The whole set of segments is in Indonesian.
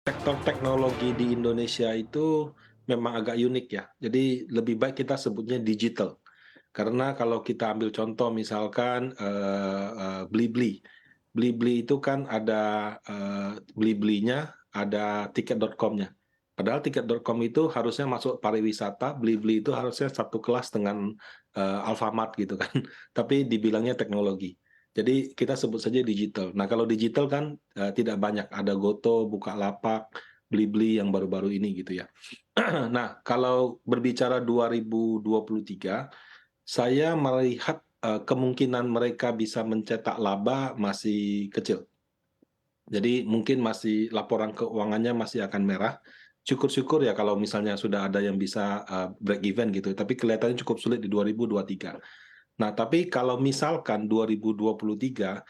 Sektor teknologi di Indonesia itu memang agak unik ya. Jadi lebih baik kita sebutnya digital. Karena kalau kita ambil contoh misalkan Blibli. Blibli itu kan ada Bliblinya, ada tiket.com-nya. Padahal tiket.com itu harusnya masuk pariwisata, Blibli itu harusnya satu kelas dengan Alfamart gitu kan. Tapi dibilangnya teknologi. Jadi kita sebut saja digital. Nah kalau digital kan tidak banyak, ada Goto, Bukalapak, Blibli yang baru-baru ini gitu ya. Nah kalau berbicara 2023, saya melihat kemungkinan mereka bisa mencetak laba masih kecil. Jadi mungkin masih laporan keuangannya masih akan merah. Syukur-syukur ya kalau misalnya sudah ada yang bisa break even gitu. Tapi kelihatannya cukup sulit di 2023. Nah, tapi kalau misalkan 2023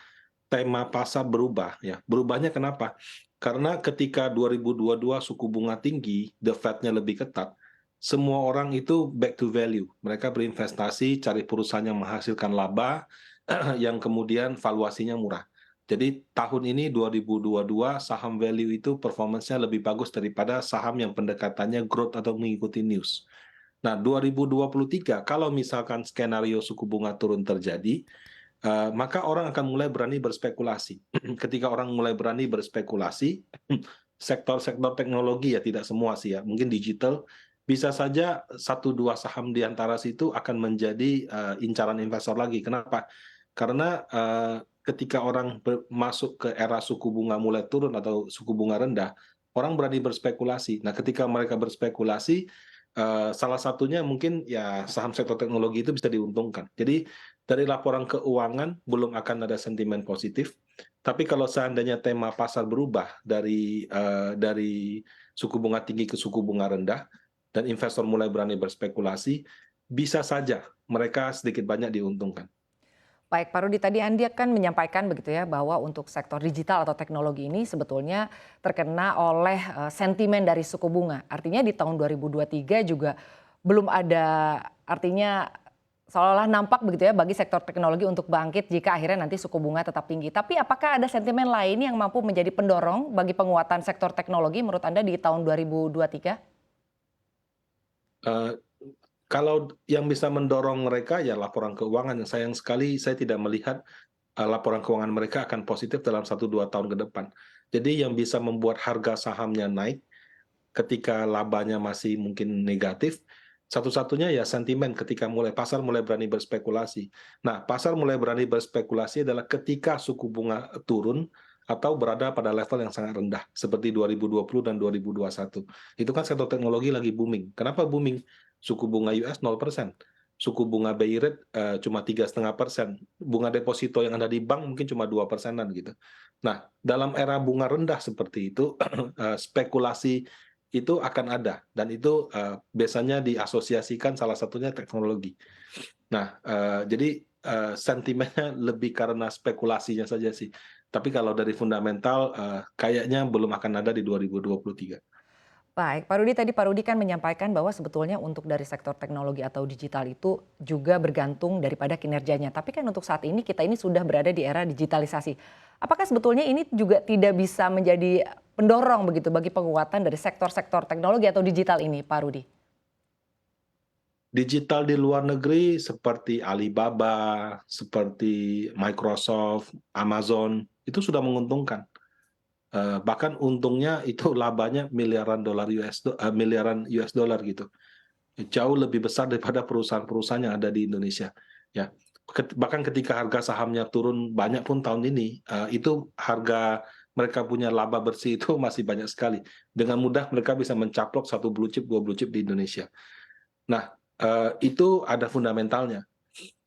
tema pasar berubah ya. Berubahnya kenapa? Karena ketika 2022 suku bunga tinggi, the Fed-nya lebih ketat, semua orang itu back to value. Mereka berinvestasi, cari perusahaan yang menghasilkan laba, yang kemudian valuasinya murah. Jadi tahun ini 2022 saham value itu performance-nya lebih bagus daripada saham yang pendekatannya growth atau mengikuti news. Nah, 2023 kalau misalkan skenario suku bunga turun terjadi, maka orang akan mulai berani berspekulasi. Ketika orang mulai berani berspekulasi, sektor-sektor teknologi ya tidak semua sih ya, mungkin digital bisa saja satu dua saham di antara situ akan menjadi incaran investor lagi. Kenapa? Karena ketika orang masuk ke era suku bunga mulai turun atau suku bunga rendah, orang berani berspekulasi. Nah, ketika mereka berspekulasi, salah satunya mungkin ya saham sektor teknologi itu bisa diuntungkan. Jadi dari laporan keuangan belum akan ada sentimen positif, tapi kalau seandainya tema pasar berubah dari suku bunga tinggi ke suku bunga rendah dan investor mulai berani berspekulasi, bisa saja mereka sedikit banyak diuntungkan. Baik, Pak Rudi, tadi Anda kan menyampaikan begitu ya bahwa untuk sektor digital atau teknologi ini sebetulnya terkena oleh sentimen dari suku bunga. Artinya di tahun 2023 juga belum ada, artinya seolah-olah nampak begitu ya bagi sektor teknologi untuk bangkit jika akhirnya nanti suku bunga tetap tinggi. Tapi apakah ada sentimen lain yang mampu menjadi pendorong bagi penguatan sektor teknologi menurut Anda di tahun 2023? Eh, Kalau yang bisa mendorong mereka ya laporan keuangan, yang sayang sekali saya tidak melihat laporan keuangan mereka akan positif dalam 1-2 tahun ke depan. Jadi yang bisa membuat harga sahamnya naik ketika labanya masih mungkin negatif, satu-satunya ya sentimen ketika pasar mulai berani berspekulasi. Nah, pasar mulai berani berspekulasi adalah ketika suku bunga turun atau berada pada level yang sangat rendah, seperti 2020 dan 2021. Itu kan sektor teknologi lagi booming. Kenapa booming? Suku bunga US 0%, suku bunga BI rate cuma 3,5%, bunga deposito yang ada di bank mungkin cuma 2%-an gitu. Nah, dalam era bunga rendah seperti itu, spekulasi itu akan ada dan itu biasanya diasosiasikan salah satunya teknologi. Nah, jadi sentimennya lebih karena spekulasinya saja sih. Tapi kalau dari fundamental kayaknya belum akan ada di 2023. Baik, Pak Rudi kan menyampaikan bahwa sebetulnya untuk dari sektor teknologi atau digital itu juga bergantung daripada kinerjanya. Tapi kan untuk saat ini kita ini sudah berada di era digitalisasi. Apakah sebetulnya ini juga tidak bisa menjadi pendorong begitu bagi penguatan dari sektor-sektor teknologi atau digital ini, Pak Rudi? Digital di luar negeri seperti Alibaba, seperti Microsoft, Amazon itu sudah menguntungkan. Bahkan untungnya itu labanya miliaran US dollar gitu. Jauh lebih besar daripada perusahaan-perusahaan yang ada di Indonesia. Ya, bahkan ketika harga sahamnya turun banyak pun tahun ini, itu harga mereka punya laba bersih itu masih banyak sekali. Dengan mudah mereka bisa mencaplok satu blue chip, dua blue chip di Indonesia. Nah, itu ada fundamentalnya.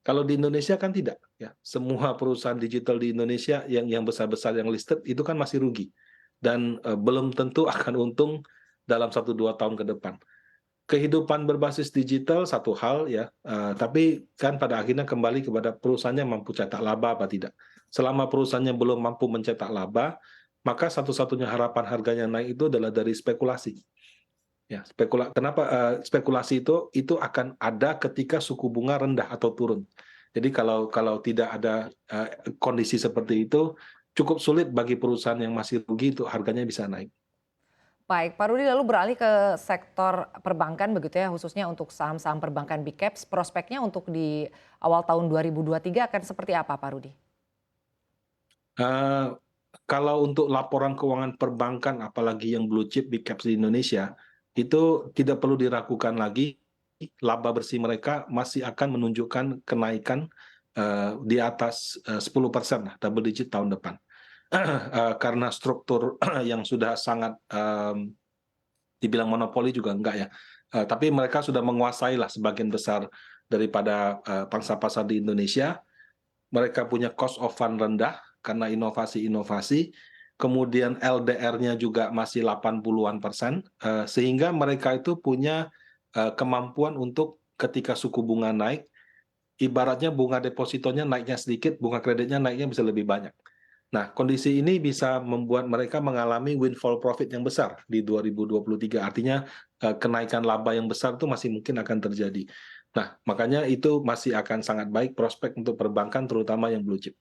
Kalau di Indonesia kan tidak, ya. Semua perusahaan digital di Indonesia yang besar-besar yang listed itu kan masih rugi dan belum tentu akan untung dalam 1-2 tahun ke depan. Kehidupan berbasis digital satu hal ya, tapi kan pada akhirnya kembali kepada perusahaannya mampu cetak laba apa tidak. Selama perusahaannya belum mampu mencetak laba, maka satu-satunya harapan harganya naik itu adalah dari spekulasi. Ya, kenapa spekulasi itu akan ada ketika suku bunga rendah atau turun. Jadi kalau kalau tidak ada kondisi seperti itu, cukup sulit bagi perusahaan yang masih rugi itu harganya bisa naik. Baik, Pak Rudi lalu beralih ke sektor perbankan begitu ya, khususnya untuk saham-saham perbankan big caps, prospeknya untuk di awal tahun 2023 akan seperti apa, Pak Rudi? Eee, Kalau untuk laporan keuangan perbankan, apalagi yang blue chip big caps di Indonesia, itu tidak perlu diragukan lagi, laba bersih mereka masih akan menunjukkan kenaikan, di atas, 10% lah, double digit tahun depan. Karena struktur yang sudah sangat, dibilang monopoli juga enggak ya, tapi mereka sudah menguasai lah sebagian besar daripada, pangsa pasar di Indonesia. Mereka punya cost of fund rendah karena inovasi-inovasi, kemudian LDR-nya juga masih 80-an%, sehingga mereka itu punya, kemampuan untuk ketika suku bunga naik, ibaratnya bunga depositonya naiknya sedikit, bunga kreditnya naiknya bisa lebih banyak. Nah, kondisi ini bisa membuat mereka mengalami windfall profit yang besar di 2023. Artinya, kenaikan laba yang besar itu masih mungkin akan terjadi. Nah, makanya itu masih akan sangat baik prospek untuk perbankan terutama yang blue chip.